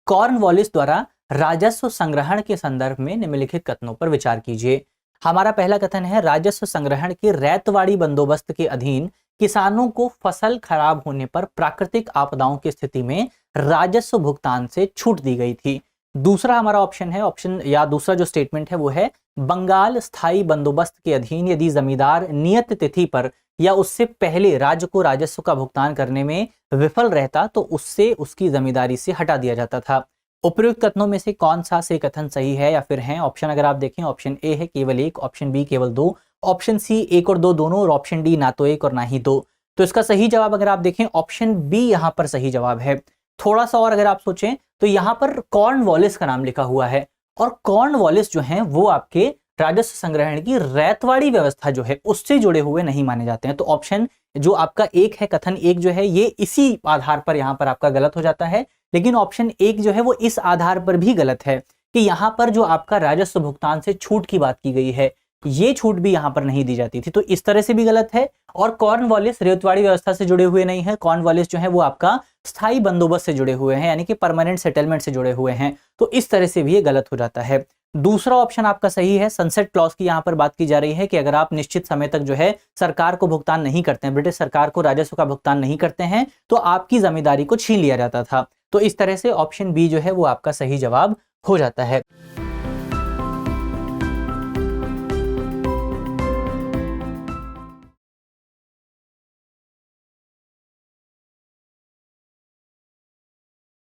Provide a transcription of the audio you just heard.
Cornwallis द्वारा राजस्व संग्रहण के संदर्भ में निम्नलिखित कथनों पर विचार कीजिए। हमारा पहला कथन है, राजस्व संग्रहण के रैयतवाड़ी बंदोबस्त के अधीन किसानों को फसल खराब होने पर प्राकृतिक आपदाओं की स्थिति में राजस्व भुगतान से छूट दी गई थी। दूसरा हमारा ऑप्शन है, दूसरा जो स्टेटमेंट है वो है, बंगाल स्थायी बंदोबस्त के अधीन यदि जमींदार नियत तिथि पर या उससे पहले राज्य को राजस्व का भुगतान करने में विफल रहता तो उससे उसकी जमींदारी से हटा दिया जाता था। उपयुक्त कथनों में से कौन सा से कथन सही है या फिर है? ऑप्शन अगर आप देखें, ऑप्शन ए है केवल एक, ऑप्शन बी केवल दो, ऑप्शन सी एक और दो दोनों, और ऑप्शन डी ना तो एक और ना ही दो। तो इसका सही जवाब अगर आप देखें ऑप्शन बी यहां पर सही जवाब है। थोड़ा सा और अगर आप सोचें तो यहां पर कॉर्नवालिस का नाम लिखा हुआ है, और कॉर्नवालिस जो है वो आपके राजस्व संग्रहण की रैयतवाड़ी व्यवस्था जो है उससे जुड़े हुए नहीं माने जाते हैं। तो ऑप्शन जो आपका एक है, कथन एक जो है, ये इसी आधार पर यहां पर आपका गलत हो जाता है। लेकिन ऑप्शन एक जो है वो इस आधार पर भी गलत है कि यहां पर जो आपका राजस्व भुगतान से छूट की बात की गई है, ये छूट भी यहां पर नहीं दी जाती थी। तो इस तरह से भी गलत है। और कॉर्नवालिस रैयतवाड़ी व्यवस्था से जुड़े हुए नहीं है, कॉर्नवालिस जो है वो आपका स्थायी बंदोबस्त से जुड़े हुए हैं, यानी कि परमानेंट सेटलमेंट से जुड़े हुए हैं। तो इस तरह से भी ये गलत हो जाता है। दूसरा ऑप्शन आपका सही है। सनसेट क्लॉज की यहां पर बात की जा रही है कि अगर आप निश्चित समय तक जो है सरकार को भुगतान नहीं करते हैं, ब्रिटिश सरकार को राजस्व का भुगतान नहीं करते हैं, तो आपकी जमींदारी को छीन लिया जाता था। तो इस तरह से ऑप्शन बी जो है वो आपका सही जवाब हो जाता है।